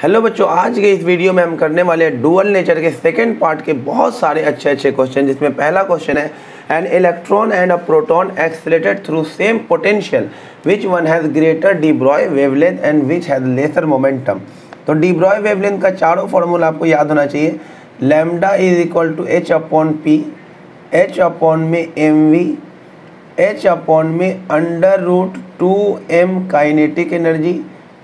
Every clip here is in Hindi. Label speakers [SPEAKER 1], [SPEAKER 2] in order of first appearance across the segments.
[SPEAKER 1] हेलो बच्चों, आज के इस वीडियो में हम करने वाले हैं डुअल नेचर के सेकंड पार्ट के बहुत सारे अच्छे क्वेश्चन, जिसमें पहला क्वेश्चन है an electron and a proton accelerated through same potential which one has greater de Broglie wavelength and which has lesser momentum. तो डी ब्रॉय वेवलेंथ का चारों फॉर्मूला आपको याद होना चाहिए। Lambda is equal to H upon P, H upon में एम वी, एच अपॉन में under root 2m kinetic energy,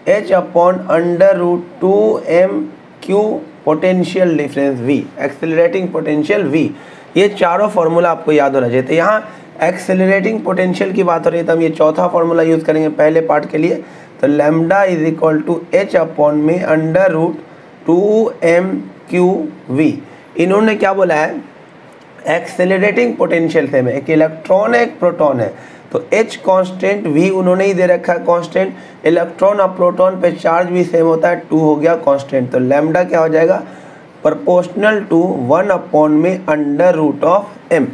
[SPEAKER 1] H upon under root 2m/q potential difference V, accelerating potential V। ये चारों फार्मूला आपको याद होना चाहिए। तो यहाँ एक्सेलरेटिंग पोटेंशियल की बात हो रही है, तो हम ये चौथा फार्मूला यूज़ करेंगे पहले पार्ट के लिए। तो lambda is equal to H upon में अंडर रूट 2m/q/v। इन्होंने क्या बोला है, एक्सेलरेटिंग पोटेंशियल से में एक इलेक्ट्रॉन है एक प्रोटॉन है, तो H कांस्टेंट, V उन्होंने ही दे रखा है कांस्टेंट, इलेक्ट्रॉन और प्रोटॉन पे चार्ज भी सेम होता है, 2 हो गया कांस्टेंट। तो लैम्डा क्या हो जाएगा, प्रोपोर्शनल टू 1 अपॉन में अंडर रूट ऑफ m,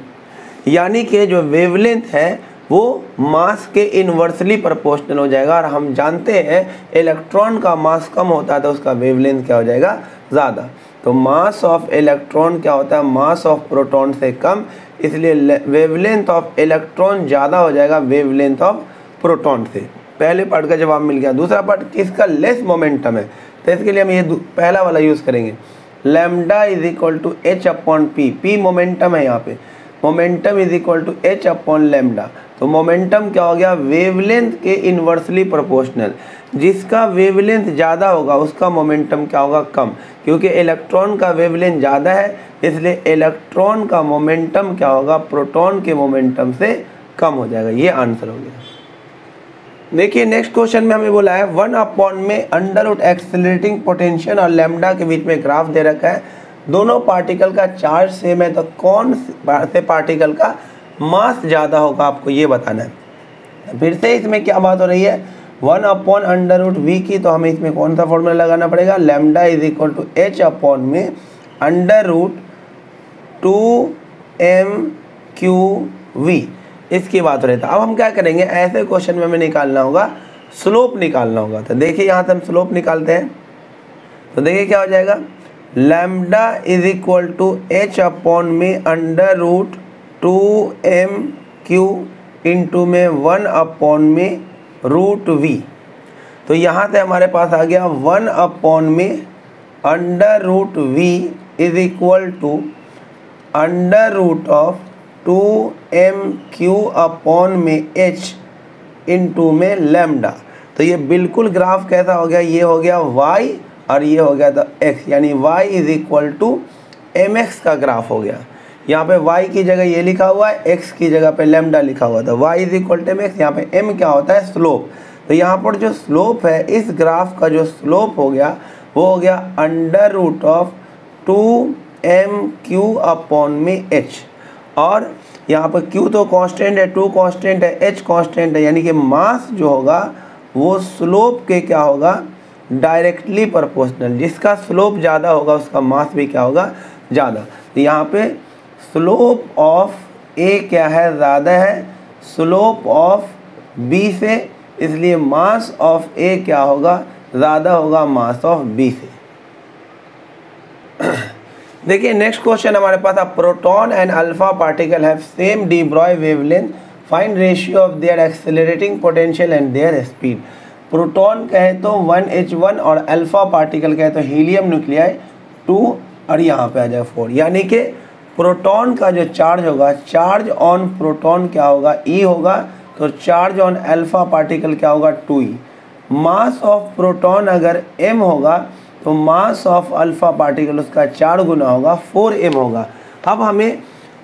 [SPEAKER 1] यानी कि जो वेवलेंथ है वो मास के इन्वर्सली प्रोपोर्शनल हो जाएगा। और हम जानते हैं इलेक्ट्रॉन का मास कम होता है तो उसका वेवलेंथ क्या हो जाएगा, ज़्यादा। तो मास ऑफ इलेक्ट्रॉन क्या होता है, मास ऑफ प्रोटॉन से कम, इसलिए वेवलेंथ ऑफ इलेक्ट्रॉन ज़्यादा हो जाएगा वेवलेंथ ऑफ प्रोटॉन से। पहले पार्ट का जवाब मिल गया। दूसरा पार्ट किसका लेस मोमेंटम है, तो इसके लिए हम ये पहला वाला यूज़ करेंगे। Lambda is equal to H upon P, P momentum है यहाँ पे, momentum is equal to H upon lambda. तो मोमेंटम क्या हो गया, वेवलेंथ के इन्वर्सली प्रोपोर्शनल। जिसका वेवलेंथ ज़्यादा होगा उसका मोमेंटम क्या होगा, कम, क्योंकि इलेक्ट्रॉन का वेवलेंथ ज़्यादा है, इसलिए इलेक्ट्रॉन का मोमेंटम क्या होगा, प्रोटॉन के मोमेंटम से कम हो जाएगा। ये आंसर हो गया। देखिए नेक्स्ट क्वेश्चन में हमें बोला है 1 अपॉन में अंडर रूट एक्सेलरेटिंग पोटेंशियल और लैम्डा के बीच में ग्राफ दे रखा है। दोनों पार्टिकल का चार्ज सेम है, तो कौन से पार्टिकल का मास ज़्यादा होगा आपको ये बताना है। फिर से इसमें क्या बात हो रही है, 1 अपॉन अंडर रूट वी की, तो हमें इसमें कौन सा फॉर्मूला लगाना पड़ेगा, lambda is equal to H upon में अंडर रूट 2m/q/v, इसकी बात हो रही है। अब हम क्या करेंगे, ऐसे क्वेश्चन में हमें निकालना होगा, स्लोप निकालना होगा। तो देखिए यहाँ से हम स्लोप निकालते हैं, तो देखिए क्या हो जाएगा, lambda is equal to H upon में अंडर रूट 2m/q इंटू में 1 अपॉन में रूट v। तो यहाँ से हमारे पास आ गया 1 अपॉन में under root v is equal to under root of 2m/q upon में h इंटू में लैम्डा। तो ये बिल्कुल ग्राफ कैसा हो गया, ये हो गया y और ये हो गया था x, यानी y is equal to mx का ग्राफ हो गया। यहाँ पे y की जगह ये लिखा हुआ है, x की जगह पे लैम्डा लिखा हुआ था, y is equal to mx। यहाँ पे m क्या होता है, स्लोप। तो यहाँ पर जो स्लोप है, इस ग्राफ का जो स्लोप हो गया वो हो गया under root of 2m/q upon में h। और यहाँ पर q तो कांस्टेंट है, 2 कांस्टेंट है, h कांस्टेंट है, यानी कि मास जो होगा वो स्लोप के क्या होगा, डायरेक्टली प्रोपोर्शनल। जिसका स्लोप ज़्यादा होगा उसका मास भी क्या होगा, ज़्यादा। तो यहाँ पे स्लोप ऑफ ए क्या है, ज़्यादा है स्लोप ऑफ बी से, इसलिए मास ऑफ ए क्या होगा, ज़्यादा होगा मास ऑफ बी से। देखिए नेक्स्ट क्वेश्चन हमारे पास, a proton and alpha particle have same de Broglie wavelength, find ratio of their accelerating potential and their speed. Proton कहे तो 1h1 और अल्फा पार्टिकल कहे तो हीलियम न्यूक्लियाई 2 और यहाँ पे आ जाए 4, यानी कि प्रोटॉन का जो चार्ज होगा, चार्ज ऑन प्रोटॉन क्या होगा, E होगा, तो चार्ज ऑन अल्फा पार्टिकल क्या होगा, 2E। मास ऑफ प्रोटॉन अगर m होगा तो मास ऑफ अल्फा पार्टिकल उसका 4 गुना होगा, 4m होगा। अब हमें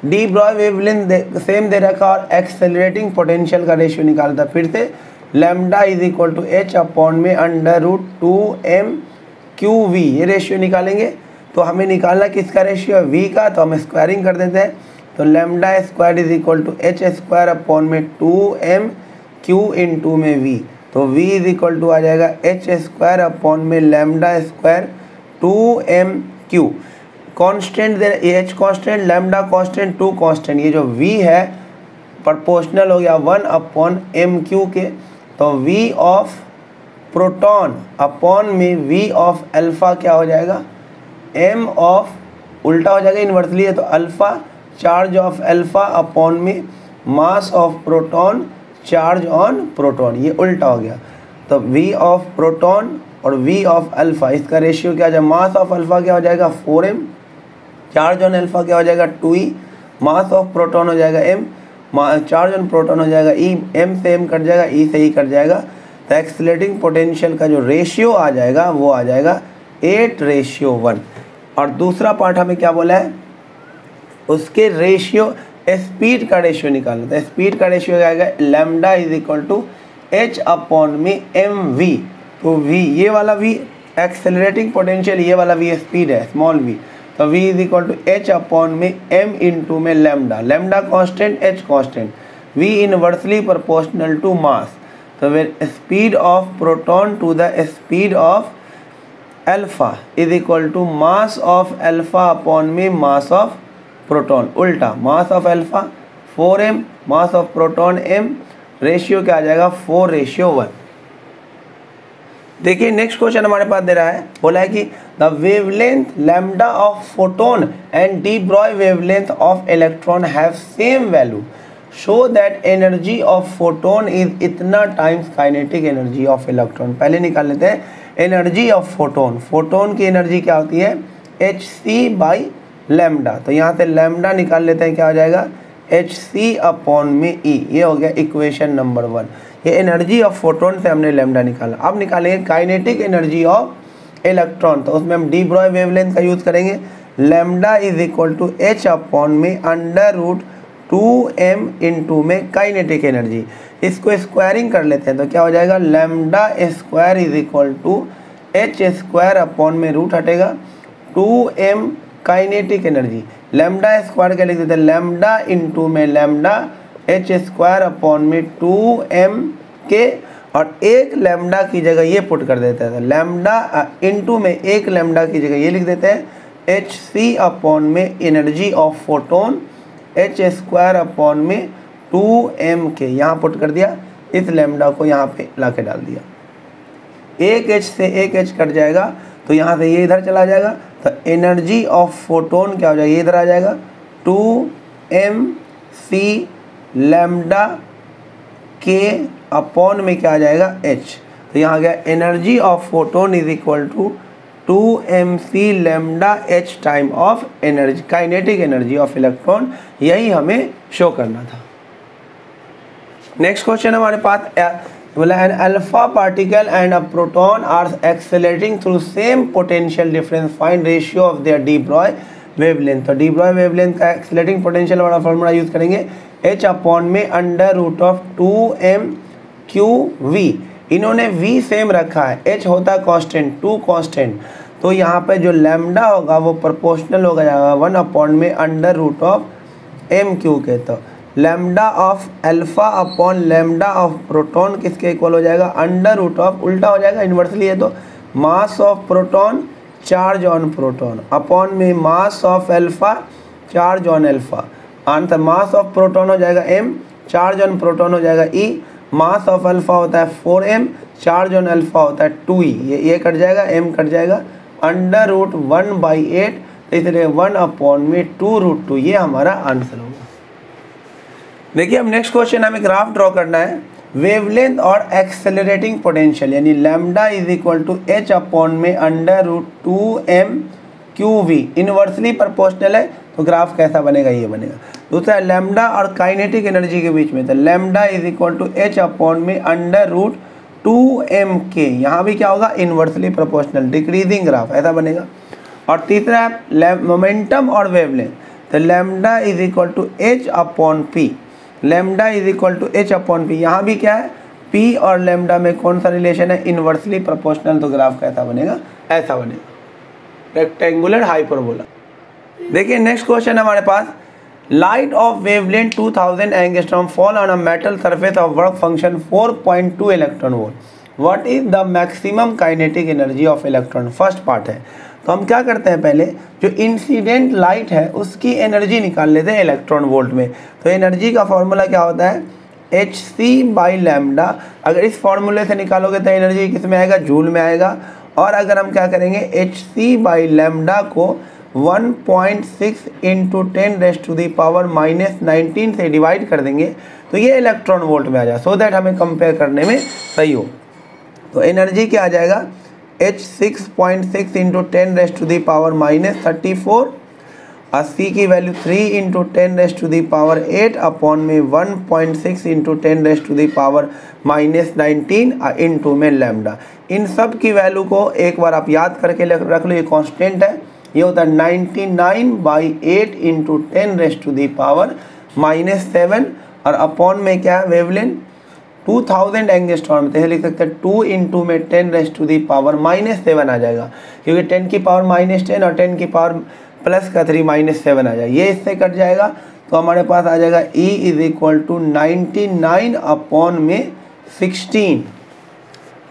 [SPEAKER 1] डी ब्रॉय वेवलेंथ सेम दे रखा और एक्सेलरेटिंग पोटेंशियल का रेशियो निकालता। फिर से lambda is equal to H upon में अंडर रूट 2m/q/v, ये रेशियो निकालेंगे। तो हमें निकालना किसका रेशियो है, v का, तो हम स्क्वायरिंग कर देते हैं। तो lambda square is equal to h square upon में 2m/q इंटू में v। तो v इज इक्वल टू आ जाएगा एच स्क्वायर अपॉन में लैम्डा स्क्वायर 2m/q। कॉन्स्टेंट दे, h constant, lambda constant, 2 constant. ये जो v है प्रोपोर्शनल हो गया 1 अपॉन m/q के, तो v ऑफ प्रोटॉन अपॉन में v ऑफ अल्फा क्या हो जाएगा, m ऑफ, उल्टा हो जाएगा इन्वर्सली है तो alpha charge of alpha upon में mass of proton charge on proton, ये उल्टा हो गया। तो v ऑफ प्रोटॉन और v ऑफ अल्फा, इसका रेशियो क्या हो जाएगा, मास ऑफ अल्फा क्या हो जाएगा 4m, चार्ज ऑन अल्फा क्या हो जाएगा 2e, मास ऑफ प्रोटॉन हो जाएगा m, चार्ज ऑन प्रोटॉन हो जाएगा e, m से m कट जाएगा, e से e कट जाएगा। तो एक्सीलरेटिंग पोटेंशियल का जो रेशियो आ जाएगा वो आ जाएगा 8:1। और दूसरा पार्ट हमें क्या बोला है, उसके रेशियो, स्पीड का रेशियो निकालना। तो स्पीड का रेशियो क्या आएगा, lambda is equal to h upon में mv। तो v, ये वाला v एक्सेलरेटिंग पोटेंशियल, ये वाला v स्पीड है स्मॉल v, तो v is equal to h upon में m इंटू में lambda, lambda constant h constant, v inversely proportional to mass. तो speed of proton to the speed of alpha is equal to mass of alpha upon में मास ऑफ प्रोटॉन, उल्टा mass of alpha 4m, mass of proton m, ratio क्या आ जाएगा 4:1। देखिए नेक्स्ट क्वेश्चन हमारे पास दे रहा है, बोला है कि the wavelength lambda of photon and de Broglie wavelength of electron have same value, show that energy of photon is इतना times kinetic energy of electron. पहले निकाल लेते हैं एनर्जी ऑफ फोटोन, फोटोन की एनर्जी क्या होती है hc बाई लैम्डा। तो यहाँ से लैम्डा निकाल लेते हैं, क्या हो जाएगा hc अपॉन में e, ये हो गया इक्वेशन नंबर 1। ये एनर्जी ऑफ फोटोन से हमने लैम्डा निकाला। अब निकालेंगे काइनेटिक एनर्जी ऑफ इलेक्ट्रॉन, तो उसमें हम डी ब्रॉय वेवलेंथ का यूज़ करेंगे। Lambda is equal to h upon में √2m इंटू में काइनेटिक एनर्जी, इसको स्क्वायरिंग कर लेते हैं तो क्या हो जाएगा, lambda square is equal to h square upon में रूट हटेगा 2m kinetic energy, lambda square क्या लिख देते हैं, लैम्डा इंटू में लैम्डा h स्क्वायर अपॉन में 2m के, और एक लैम्डा की जगह ये पुट कर देते हैं, लैम्डा इंटू में एक लैम्डा की जगह ये लिख देते हैं hc अपॉन में energy of photon h square upon में 2m के, यहाँ पुट कर दिया, इस लैम्डा को यहाँ पे ला के डाल दिया, एक h से एक h कट जाएगा तो यहाँ से ये इधर चला जाएगा, तो एनर्जी ऑफ फोटोन क्या हो जाएगा, ये इधर आ जाएगा 2mc लैम्डा के अपॉन में क्या आ जाएगा h। तो यहाँ गया energy of photon is equal to 2mc lambda h time of energy, kinetic energy of electron, यही हमें शो करना था। नेक्स्ट क्वेश्चन हमारे पास बोला an alpha particle and a proton are accelerating through same potential difference, find ratio of their de Broglie wavelength. तो डी ब्रॉय वेवलेंथ का एक्सेलरेटिंग पोटेंशियल वाला फॉर्मूला यूज करेंगे h अपॉन में √2m/v। इन्होंने v सेम रखा है, h होता कांस्टेंट, 2 कांस्टेंट, तो यहाँ पे जो लैम्डा होगा वो प्रोपोर्शनल हो जाएगा 1 अपॉन में √m³ के। तो lambda of alpha upon lambda of proton किसके इक्वल हो जाएगा, √, उल्टा हो जाएगा इन्वर्सली है तो mass of proton charge on proton upon में mass of alpha charge on alpha. Answer mass of proton हो जाएगा m, चार्ज ऑन प्रोटॉन हो जाएगा e, मास ऑफ अल्फा होता है 4m, चार्ज ऑन अल्फा होता है 2e, ये कट जाएगा, m कट जाएगा, √1/8, इसलिए 1 अपॉन में 2√2, ये हमारा आंसर होगा। देखिए अब नेक्स्ट क्वेश्चन हमें ग्राफ ड्रॉ करना है, वेवलेंथ और एक्सेलरेटिंग पोटेंशियल, यानी lambda is equal to h upon में √2m/v, इनवर्सली प्रोपोर्शनल है तो ग्राफ कैसा बनेगा, ये बनेगा। दूसरा लैम्डा और काइनेटिक एनर्जी के बीच में, तो lambda is equal to h upon में √2m के, यहाँ भी क्या होगा इनवर्सली प्रोपोर्शनल, डिक्रीजिंग ग्राफ ऐसा बनेगा। और तीसरा है मोमेंटम और वेवलेंथ, तो lambda is equal to h upon p, lambda is equal to h upon p, यहाँ भी क्या है p और लैम्डा में कौन सा रिलेशन है, इनवर्सली प्रोपोर्शनल, तो ग्राफ कैसा बनेगा, ऐसा बनेगा, रेक्टेंगुलर हाइपरबोला। देखिए नेक्स्ट क्वेश्चन हमारे पास, light of wavelength 2000 angstrom fall on a metal surface of work function 4.2 electron volt, what is the maximum kinetic energy of electron. First part है, तो हम क्या करते हैं, पहले जो इंसिडेंट लाइट है उसकी एनर्जी निकाल लेते हैं इलेक्ट्रॉन वोल्ट में। तो एनर्जी का फॉर्मूला क्या होता है, एच सी बाई लैम्डा, अगर इस फॉर्मूले से निकालोगे तो एनर्जी किस में आएगा, जूल में आएगा। और अगर हम क्या करेंगे, एच सी बाई लैम्डा को 1.6 इंटू 10⁻⁻19 से डिवाइड कर देंगे तो ये इलेक्ट्रॉन वोल्ट में आ जाए, सो दैट हमें कंपेयर करने में सही हो। तो एनर्जी क्या आ जाएगा, एच 6.6 इंटू 10⁻⁻34 और सी की वैल्यू 3 इंटू 10⁸ अपॉन में 1.6 इंटू 10⁻⁻19 इंटू में लैम्डा। इन सब की वैल्यू को एक बार आप याद करके रख लो, ये कांस्टेंट है, ये होता है 99/8 इंटू 10⁻⁻7 और अपॉन में क्या है, वेवलेंथ 2000 एंगस्ट्रॉम, तो लिख सकते हैं 2 इंटू में 10⁻⁻7 आ जाएगा, क्योंकि 10 की पावर -10 और 10 की पावर प्लस का 3 -7 आ जाएगा, ये इससे कट जाएगा तो हमारे पास आ जाएगा E = 99/16।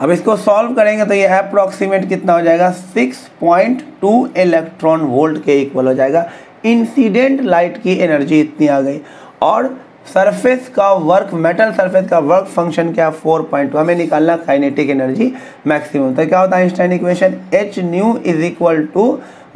[SPEAKER 1] अब इसको सॉल्व करेंगे तो ये अप्रॉक्सीमेट कितना हो जाएगा, 6.2 इलेक्ट्रॉन वोल्ट के इक्वल हो जाएगा। इंसिडेंट लाइट की एनर्जी इतनी आ गई और सरफेस का वर्क, मेटल सरफेस का वर्क फंक्शन क्या, 4.2, हमें निकालना काइनेटिक एनर्जी मैक्सिमम। तो क्या होता है Einstein equation, H nu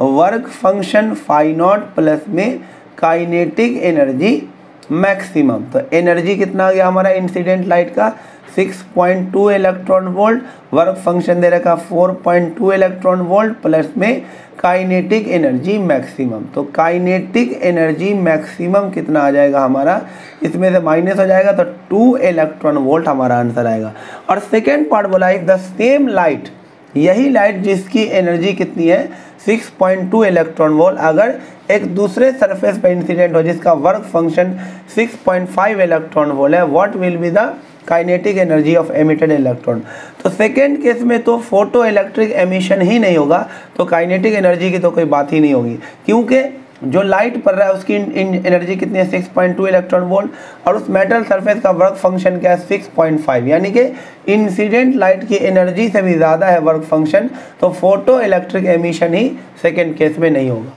[SPEAKER 1] = work function phi naught plus में काइनेटिक एनर्जी मैक्सिमम। तो एनर्जी कितना आ गया हमारा इंसिडेंट लाइट का, 6.2 इलेक्ट्रॉन वोल्ट, वर्क फंक्शन दे रखा 4.2 इलेक्ट्रॉन वोल्ट प्लस में काइनेटिक एनर्जी मैक्सिमम। तो काइनेटिक एनर्जी मैक्सिमम कितना आ जाएगा हमारा, इसमें से माइनस हो जाएगा तो 2 इलेक्ट्रॉन वोल्ट हमारा आंसर आएगा। और सेकेंड पार्ट बोला इफ द सेम लाइट, यही लाइट जिसकी एनर्जी कितनी है 6.2 इलेक्ट्रॉन वोल्ट, अगर एक दूसरे सरफेस पर इंसिडेंट हो जिसका वर्क फंक्शन 6.5 इलेक्ट्रॉन वोल्ट है, what will be the kinetic energy of emitted electron. तो सेकेंड केस में तो फोटो इलेक्ट्रिक एमिशन ही नहीं होगा, तो काइनेटिक एनर्जी की तो कोई बात ही नहीं होगी, क्योंकि जो लाइट पड़ रहा है उसकी एनर्जी कितनी है 6.2 इलेक्ट्रॉन वोल्ट और उस मेटल सरफेस का वर्क फंक्शन क्या है 6.5, यानी कि इंसिडेंट लाइट की एनर्जी से भी ज़्यादा है वर्क फंक्शन, तो फोटो इलेक्ट्रिक एमिशन ही सेकेंड केस में नहीं होगा।